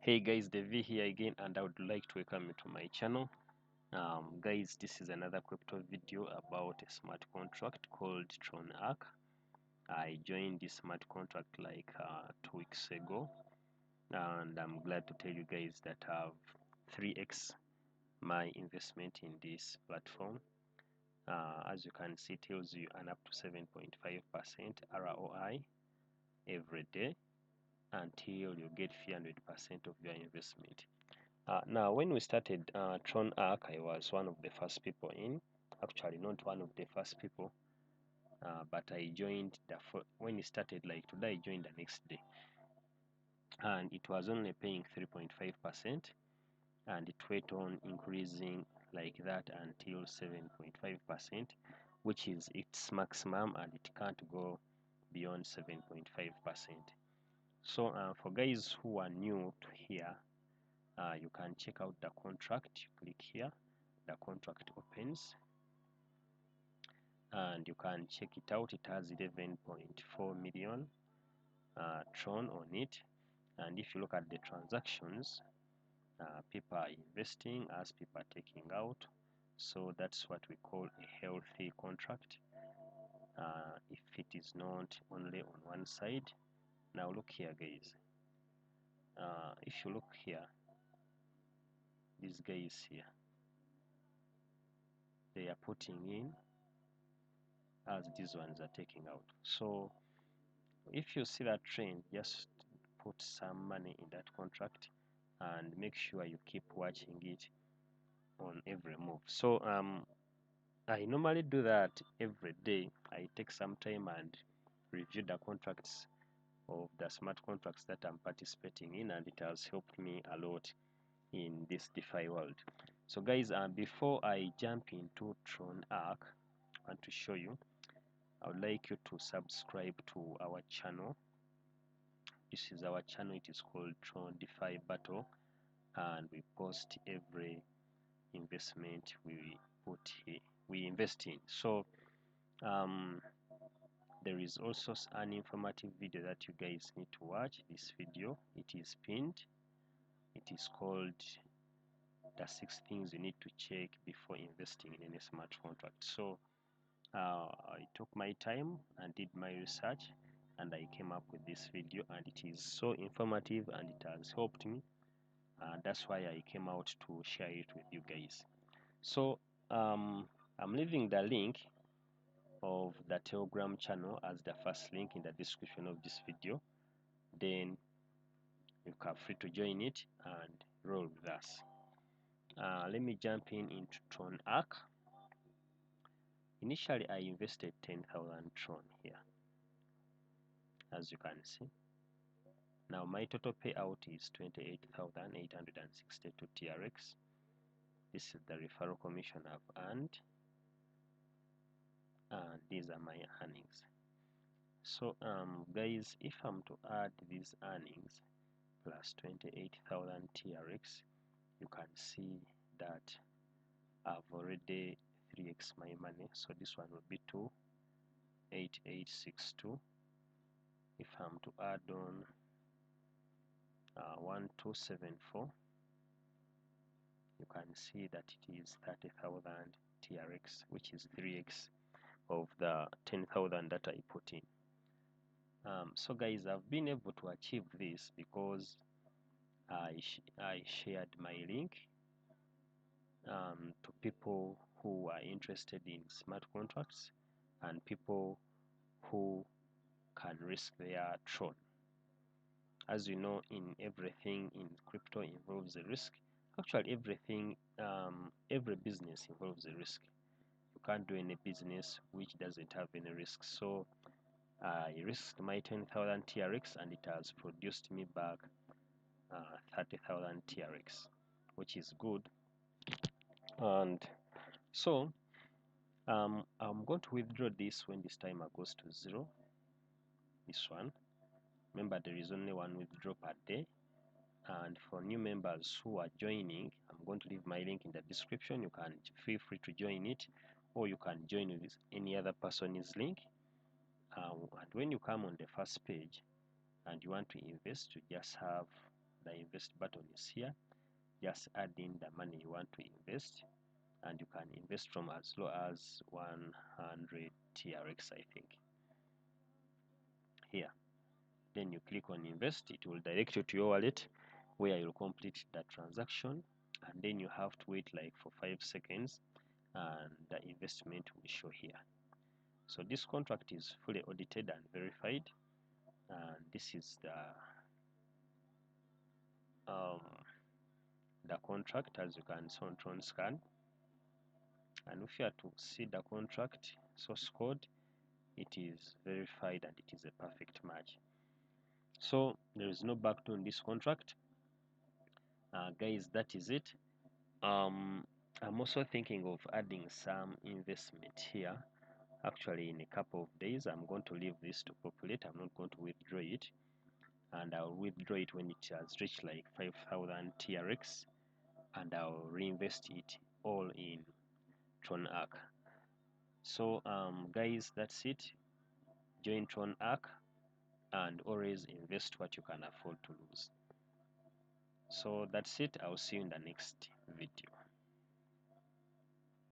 Hey guys, Devi here again, and I would like to welcome you to my channel. Guys, this is another crypto video about a smart contract called TRONARK. I joined this smart contract like 2 weeks ago, and I'm glad to tell you guys that I've 3x my investment in this platform. As you can see, it tells you an up to 7.5% ROI every day until you get 300% of your investment. Now, when we started TRONARK, I was one of the first people in. Actually, not one of the first people, but I joined when it started. Like today, I joined the next day, and it was only paying 3.5%, and it went on increasing like that until 7.5%, which is its maximum, and it can't go beyond 7.5%. So, for guys who are new to here, you can check out the contract. You click here, the contract opens, and you can check it out. It has 11.4 million Tron on it, and if you look at the transactions, people are investing as people are taking out. So that's what we call a healthy contract, if it is not only on one side. Now look here guys, if you look here, these guys here, they are putting in as these ones are taking out. So if you see that trend, just put some money in that contract and make sure you keep watching it on every move. So I normally do that every day. I take some time and review the contracts of the smart contracts that I'm participating in, and it has helped me a lot in this DeFi world. So guys, before I jump into TRONARK, I want to show you, I would like you to subscribe to our channel. This is our channel. It is called Tron DeFi Battle, and we post every investment we invest in. So there is also an informative video that you guys need to watch. This video, it is pinned. It is called the 6 things you need to check before investing in any smart contract. So I took my time and did my research, and I came up with this video, and it is so informative and it has helped me. That's why I came out to share it with you guys. So I'm leaving the link of the Telegram channel as the first link in the description of this video. Then you are free to join it and roll with us. Let me jump into TRONARK. Initially, I invested 10,000 Tron here, as you can see. Now my total payout is 28,862 TRX. This is the referral commission I've earned, and these are my earnings. So guys, if I'm to add these earnings plus 28,000 TRX, you can see that I've already 3x my money. So this one will be 28862. If I'm to add on 1274, you can see that it is 30,000 TRX, which is 3x of the 10,000 that I put in. So guys, I've been able to achieve this because I shared my link to people who are interested in smart contracts and people who can risk their Tron. As you know, in everything in crypto involves a risk. Actually, everything, every business involves a risk. You can't do any business which doesn't have any risk. So I risked my 10,000 TRX, and it has produced me back 30,000 TRX, which is good. And so I'm going to withdraw this when this timer goes to 0. This one. Remember, there is only one withdraw per day. And for new members who are joining, I'm going to leave my link in the description. You can feel free to join it, or you can join with any other person's link. And when you come on the first page and you want to invest, you just have the invest button is here. Just add in the money you want to invest, and you can invest from as low as 100 TRX, I think, here. Then you click on invest. It will direct you to your wallet where you'll complete the transaction, and then you have to wait like for 5 seconds and the investment will show here. So this contract is fully audited and verified, and this is um, the contract as you can see on Tron scan. And if you are to see the contract source code, it is verified and it is a perfect match. So there is no backdoor in this contract. Guys, that is it. I'm also thinking of adding some investment here. Actually, in a couple of days, I'm going to leave this to populate. I'm not going to withdraw it, and I'll withdraw it when it has reached like 5,000 TRX, and I'll reinvest it all in TRONARK. So guys, that's it. Join TRONARK and always invest what you can afford to lose. So that's it. I'll see you in the next video.